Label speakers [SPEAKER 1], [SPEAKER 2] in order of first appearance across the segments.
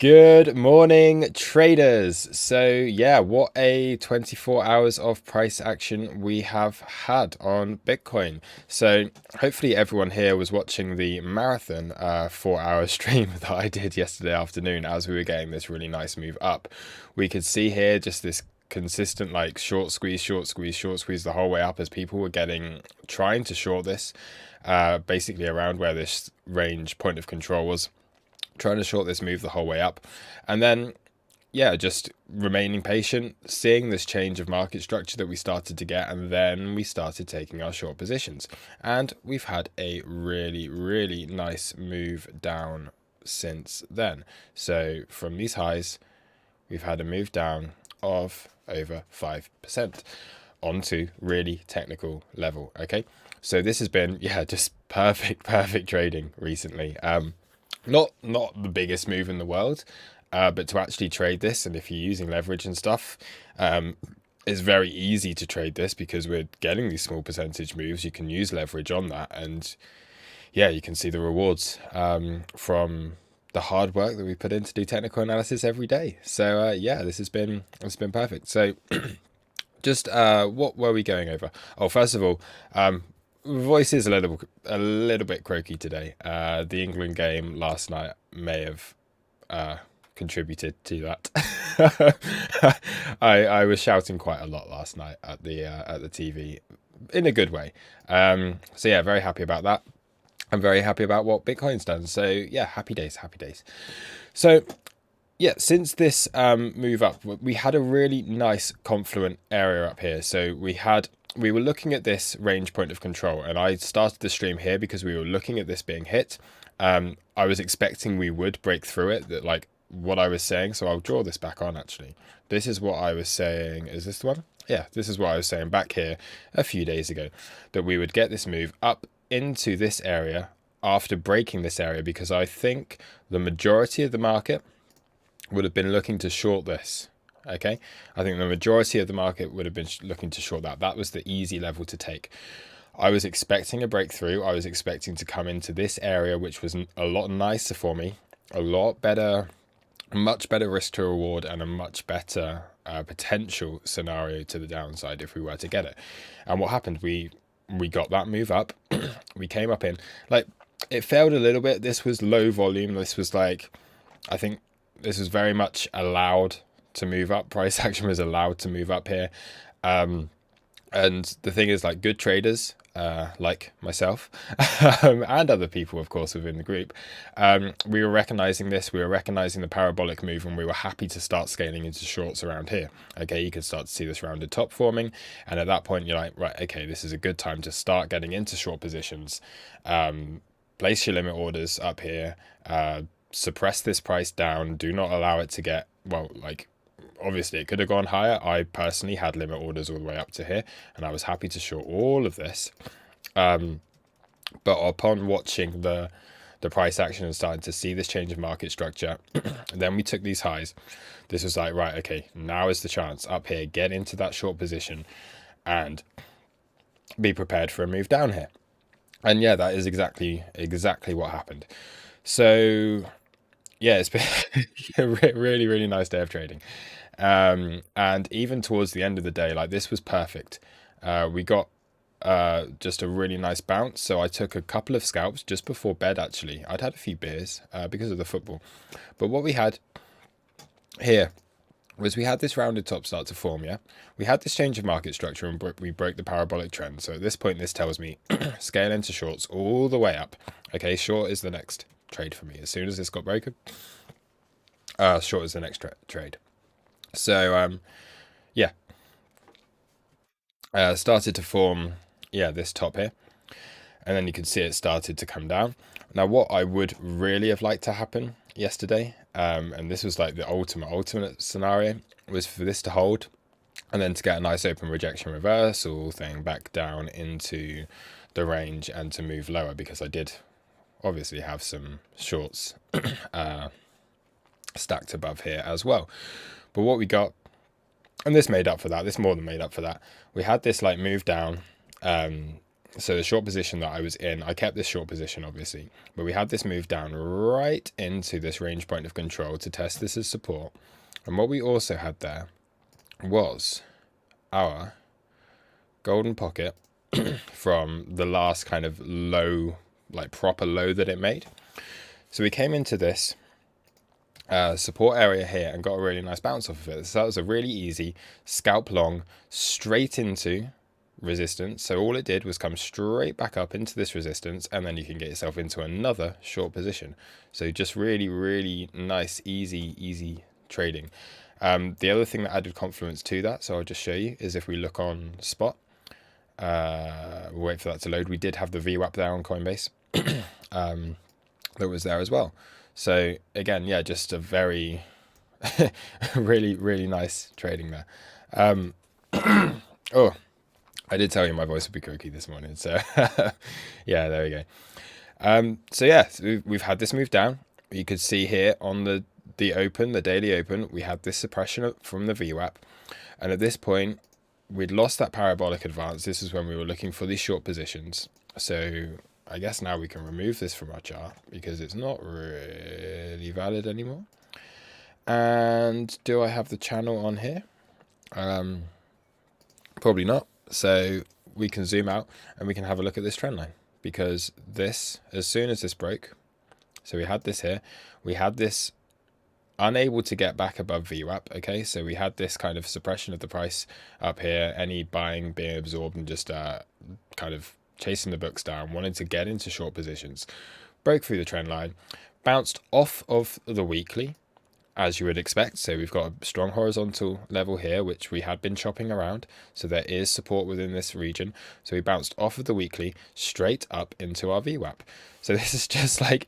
[SPEAKER 1] Good morning, traders. So yeah, what a 24 hours of price action we have had on Bitcoin. So hopefully everyone here was watching the marathon 4-hour stream that I did yesterday afternoon as we were getting this really nice move up. We could see here just this consistent like short squeeze, short squeeze, short squeeze the whole way up as people were trying to short this basically around where this range point of control was, trying to short this move the whole way up. And then, yeah, just remaining patient, seeing this change of market structure that we started to get, and then we started taking our short positions. And we've had a really, really nice move down since then. So from these highs, we've had a move down of over 5% onto really technical level. Okay, so this has been, yeah, just perfect trading recently. Not the biggest move in the world, but to actually trade this, and if you're using leverage and stuff, it's very easy to trade this because we're getting these small percentage moves. You can use leverage on that, and yeah, you can see the rewards from the hard work that we put in to do technical analysis every day. So yeah, it's been perfect. So just what were we going over? Oh, first of all, voice is a little bit croaky today. The England game last night may have contributed to that. I was shouting quite a lot last night at the TV in a good way. So yeah, very happy about that. I'm very happy about what Bitcoin's done. So yeah, happy days. So yeah, since this move up, we had a really nice confluent area up here. So we were looking at this range point of control, and I started the stream here because we were looking at this being hit. I was expecting we would break through it, that like what I was saying. So I'll draw this back on actually. This is what I was saying. Is this the one? Yeah, this is what I was saying back here a few days ago, that we would get this move up into this area after breaking this area, because I think the majority of the market would have been looking to short this. Okay, I think the majority of the market would have been looking to short that. That was the easy level to take. I was expecting a breakthrough. I was expecting to come into this area, which was a lot nicer for me, a lot better, much better risk to reward, and a much better potential scenario to the downside if we were to get it. And what happened? We got that move up. We came up in, like, it failed a little bit. This was low volume. This was like, I think this was very much allowed to move up. Price action was allowed to move up here. And the thing is, like, good traders, like myself, and other people, of course, within the group, we were recognizing this. We were recognizing the parabolic move, and we were happy to start scaling into shorts around here. Okay, you could start to see this rounded top forming, and at that point, you're like, right, okay, this is a good time to start getting into short positions. Place your limit orders up here. Suppress this price down. Do not allow it to get, well, like, obviously it could have gone higher. I personally had limit orders all the way up to here, and I was happy to short all of this. But upon watching the price action and starting to see this change of market structure, then we took these highs. This was like, right, okay, now is the chance up here. Get into that short position and be prepared for a move down here. And yeah, that is exactly what happened. So yeah, it's been a really nice day of trading. And even towards the end of the day, like, this was perfect. We got just a really nice bounce. So I took a couple of scalps just before bed, actually. I'd had a few beers because of the football. But what we had here was we had this rounded top start to form, yeah? We had this change of market structure, and we broke the parabolic trend. So at this point, this tells me scale into shorts all the way up. Okay, short is the next trade for me. As soon as this got broken, short is the next trade. So yeah, started to form, yeah, this top here, and then you can see it started to come down. Now, what I would really have liked to happen yesterday, and this was like the ultimate scenario, was for this to hold and then to get a nice open rejection reversal thing back down into the range and to move lower, because I did obviously have some shorts stacked above here as well. But what we got, and this made up for that, this more than made up for that, we had this like move down, So the short position that I was in, I kept this short position obviously, but we had this move down right into this range point of control to test this as support. And what we also had there was our golden pocket from the last kind of low, like proper low that it made. So we came into this support area here and got a really nice bounce off of it. So that was a really easy scalp long straight into resistance. So all it did was come straight back up into this resistance, and then you can get yourself into another short position. So just really, really nice, easy trading. The other thing that added confluence to that, so I'll just show you, is if we look on spot, we'll wait for that to load. We did have the VWAP there on Coinbase that was there as well. So again, yeah, just a very really, really nice trading there. Oh, I did tell you my voice would be croaky this morning, so yeah, there we go. So yeah, so we've had this move down. You could see here on the open, the daily open, we had this suppression from the VWAP, and at this point we'd lost that parabolic advance. This is when we were looking for these short positions. So I guess now we can remove this from our chart because it's not really valid anymore. And do I have the channel on here? Probably not. So we can zoom out and we can have a look at this trend line, because this, as soon as this broke, so we had this here, we had this unable to get back above VWAP. Okay, so we had this kind of suppression of the price up here, any buying being absorbed and just kind of chasing the books down, wanted to get into short positions, broke through the trend line, bounced off of the weekly, as you would expect. So we've got a strong horizontal level here, which we had been chopping around. So there is support within this region. So we bounced off of the weekly straight up into our VWAP. So this is just like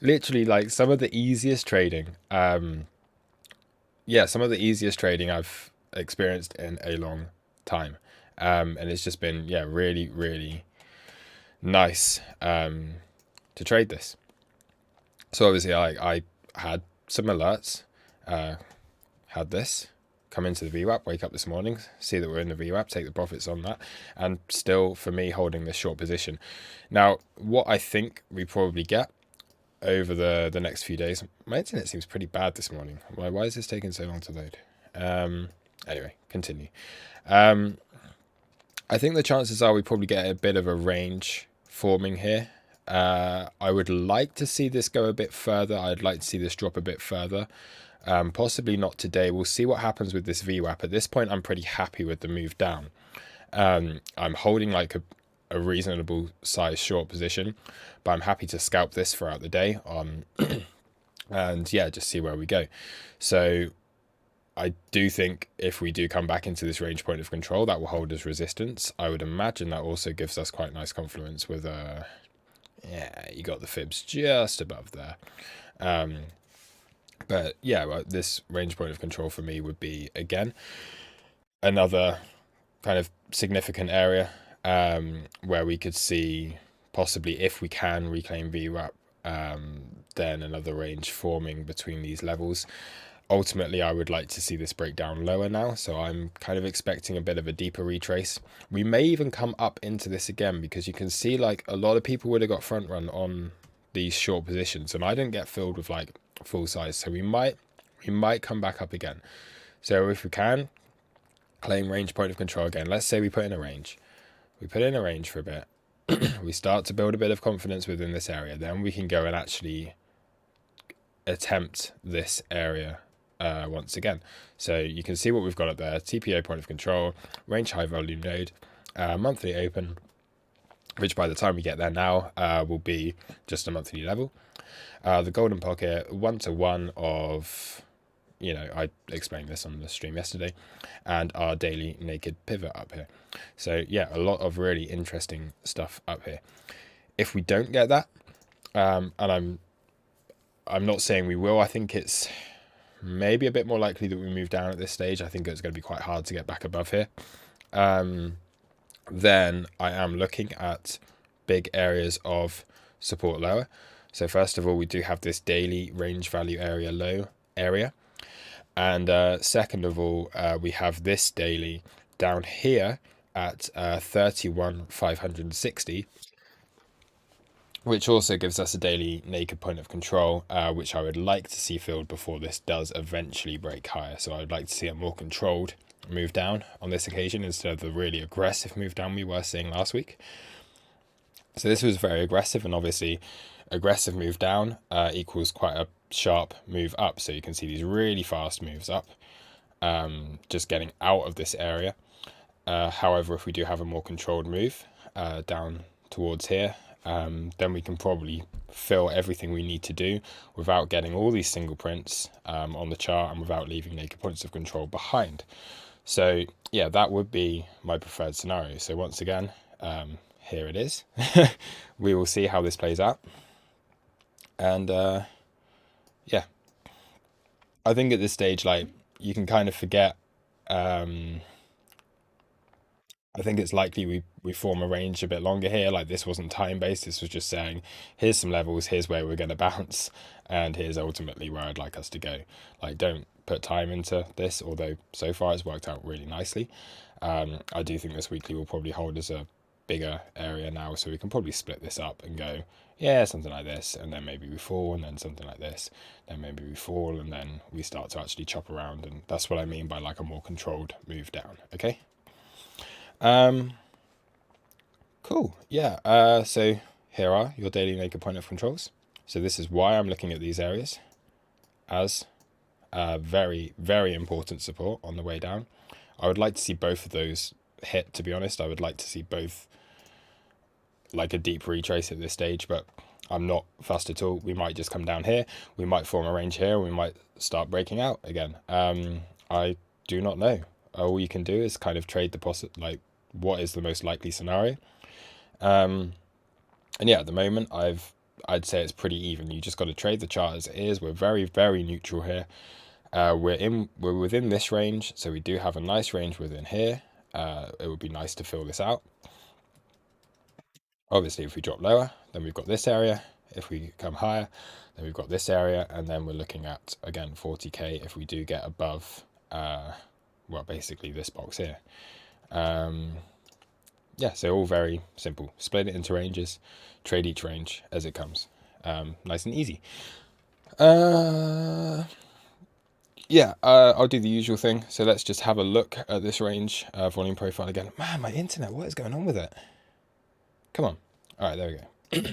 [SPEAKER 1] literally like some of the easiest trading. Yeah, some of the easiest trading I've experienced in a long time. And it's just been, yeah, really, really nice to trade this. So obviously I had some alerts, had this come into the VWAP, wake up this morning, see that we're in the VWAP, take the profits on that, and still for me holding this short position. Now what I think we probably get over the next few days, my internet seems pretty bad this morning. Why is this taking so long to load? Anyway, continue. I think the chances are we probably get a bit of a range forming here. I would like to see this go a bit further. I'd like to see this drop a bit further. Possibly not today. We'll see what happens with this VWAP. At this point, I'm pretty happy with the move down. I'm holding like a reasonable size short position, but I'm happy to scalp this throughout the day. And yeah, just see where we go. So I do think if we do come back into this range point of control, that will hold as resistance. I would imagine that also gives us quite nice confluence with yeah, you got the fibs just above there. But yeah, well, this range point of control for me would be, again, another kind of significant area where we could see possibly, if we can reclaim VWAP, then another range forming between these levels. Ultimately, I would like to see this break down lower now, so I'm kind of expecting a bit of a deeper retrace. We may even come up into this again, because you can see like a lot of people would have got front run on these short positions, and I didn't get filled with like full size, so we might come back up again. So if we can claim range point of control again, let's say we put in a range, for a bit, we start to build a bit of confidence within this area, then we can go and actually attempt this area once again. So you can see what we've got up there: TPO point of control, range high volume node, monthly open, which by the time we get there now will be just a monthly level. The golden pocket, 1-to-1 of, you know, I explained this on the stream yesterday, and our daily naked pivot up here. So yeah, a lot of really interesting stuff up here. If we don't get that, and I'm not saying we will, I think it's maybe a bit more likely that we move down at this stage. I think it's going to be quite hard to get back above here. Then I am looking at big areas of support lower. So first of all, we do have this daily range value area low area. And second of all, we have this daily down here at 31,560, which also gives us a daily naked point of control, which I would like to see filled before this does eventually break higher. So I would like to see a more controlled move down on this occasion instead of the really aggressive move down we were seeing last week. So this was very aggressive, and obviously aggressive move down equals quite a sharp move up. So you can see these really fast moves up, just getting out of this area. However, if we do have a more controlled move down towards here, then we can probably fill everything we need to do without getting all these single prints on the chart and without leaving naked points of control behind. So yeah, that would be my preferred scenario. So once again, here it is. We will see how this plays out. And yeah, I think at this stage, like, you can kind of forget. I think it's likely we form a range a bit longer here. Like, this wasn't time based. This was just saying, here's some levels, here's where we're going to bounce, and here's ultimately where I'd like us to go. Like, don't put time into this, although so far it's worked out really nicely. I do think this weekly will probably hold as a bigger area now, so we can probably split this up and go, yeah, something like this, and then maybe we fall, and then something like this, then maybe we fall, and then we start to actually chop around. And that's what I mean by like a more controlled move down. Okay. Cool. Yeah. So here are your daily naked point of controls. So this is why I'm looking at these areas as very, very important support on the way down. I would like to see both of those hit, to be honest. I would like to see both, like a deep retrace at this stage, but I'm not fussed at all. We might just come down here. We might form a range here. We might start breaking out again. I do not know. All you can do is kind of trade the like, what is the most likely scenario. And yeah, at the moment, I'd say it's pretty even. You just got to trade the chart as it is. We're very, very neutral here. We're within this range, so we do have a nice range within here. It would be nice to fill this out. Obviously, if we drop lower, then we've got this area. If we come higher, then we've got this area, and then we're looking at, again, 40k if we do get above, well, basically this box here. Yeah, so all very simple. Split it into ranges, trade each range as it comes. Nice and easy. Yeah, I'll do the usual thing. So let's just have a look at this range volume profile again. Man, my internet, what is going on with it? Come on. All right, there we go.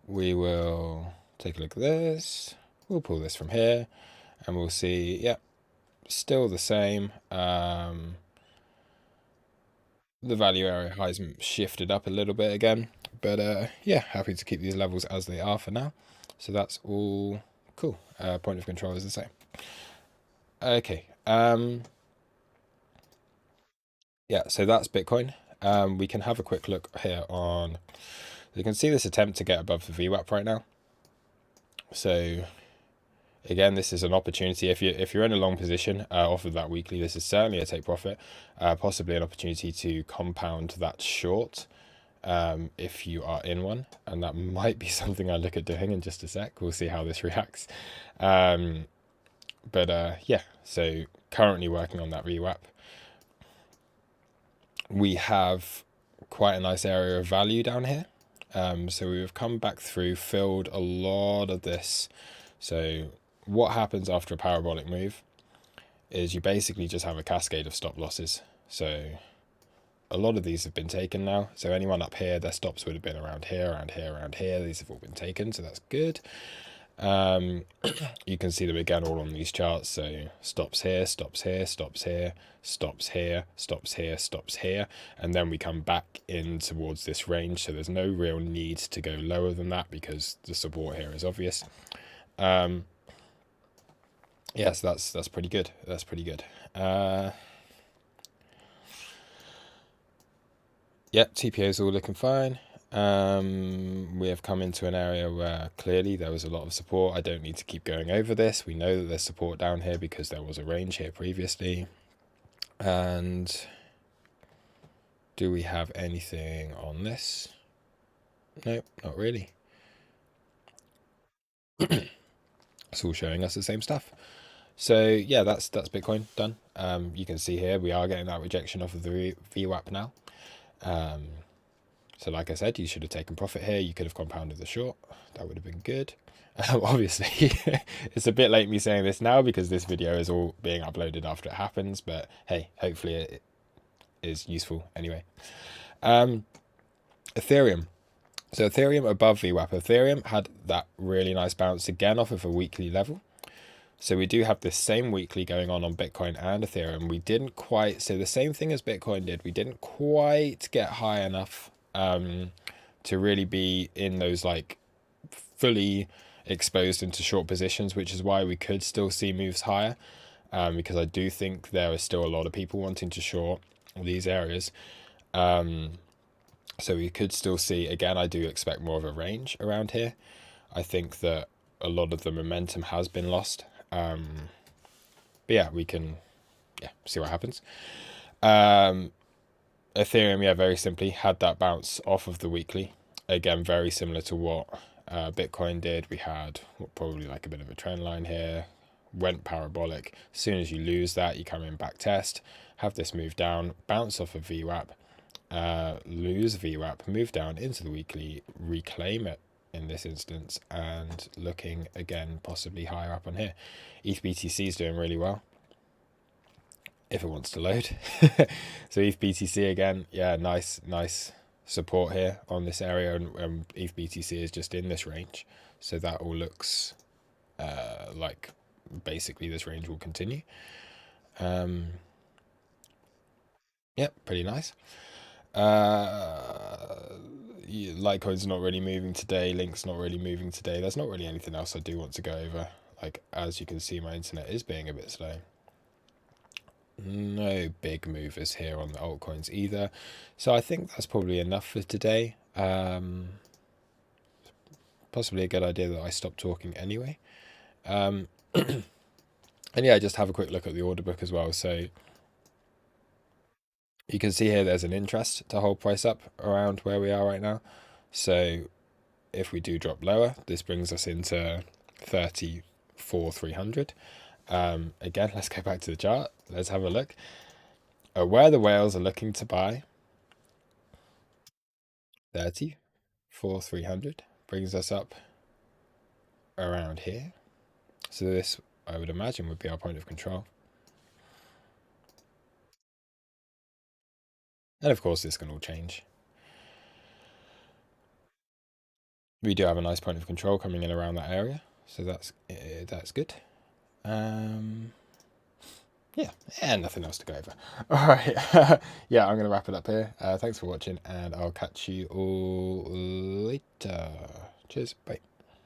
[SPEAKER 1] We will take a look at this. We'll pull this from here, and we'll see, yeah, still the same. The value area highs shifted up a little bit again, but yeah, happy to keep these levels as they are for now. So that's all cool. Point of control is the same. Okay. Yeah, so that's Bitcoin. We can have a quick look here on, you can see this attempt to get above the VWAP right now. So again, this is an opportunity. If you're in a long position off of that weekly, this is certainly a take profit, possibly an opportunity to compound that short if you are in one, and that might be something I look at doing in just a sec. We'll see how this reacts. But yeah, so currently working on that VWAP. We have quite a nice area of value down here. So we've come back through, filled a lot of this. So what happens after a parabolic move is you basically just have a cascade of stop losses. So a lot of these have been taken now. So anyone up here, their stops would have been around here, around here, around here. These have all been taken, so that's good. You can see them again all on these charts. So stops here, stops here, stops here, stops here, stops here, stops here, and then we come back in towards this range. So there's no real need to go lower than that because the support here is obvious. Yeah, so that's pretty good. That's pretty good. Yeah, TPO is all looking fine. We have come into an area where clearly there was a lot of support. I don't need to keep going over this. We know that there's support down here because there was a range here previously. And do we have anything on this? Nope, not really. It's all showing us the same stuff. So yeah, that's Bitcoin done. You can see here we are getting that rejection off of the VWAP now. So like I said, you should have taken profit here. You could have compounded the short. That would have been good. Obviously, it's a bit late me saying this now because this video is all being uploaded after it happens. But hey, hopefully it is useful anyway. Ethereum. So Ethereum above VWAP. Ethereum had that really nice bounce again off of a weekly level. So we do have the same weekly going on Bitcoin and Ethereum. We didn't quite, so the same thing as Bitcoin did. We didn't quite get high enough to really be in those like fully exposed into short positions, which is why we could still see moves higher. Because I do think there are still a lot of people wanting to short these areas. So we could still see, again, I do expect more of a range around here. I think that a lot of the momentum has been lost. But yeah, we can see what happens. Ethereum, yeah, very simply had that bounce off of the weekly. Again, very similar to what Bitcoin did. We had probably like a bit of a trend line here, went parabolic. As soon as you lose that, you come in back test, have this move down, bounce off of VWAP, lose VWAP, move down into the weekly, reclaim it in this instance, and looking again possibly higher up on here. ETH BTC is doing really well if it wants to load. So ETH BTC again, yeah, nice support here on this area, and ETH BTC is just in this range, so that all looks like basically this range will continue. Yeah, pretty nice. Litecoin's not really moving today. Link's not really moving today. There's not really anything else I do want to go over. Like, as you can see, my internet is being a bit slow. No big movers here on the altcoins either. So I think that's probably enough for today. Possibly a good idea that I stop talking anyway. And yeah, just have a quick look at the order book as well. So you can see here there's an interest to hold price up around where we are right now. So if we do drop lower, this brings us into 34,300. Again, let's go back to the chart. Let's have a look at where the whales are looking to buy. 34,300 brings us up around here. So this, I would imagine, would be our point of control. And of course, this can all change. We do have a nice point of control coming in around that area, so that's good. Yeah, and nothing else to go over. All right, yeah, I'm gonna wrap it up here. Thanks for watching, and I'll catch you all later. Cheers, bye.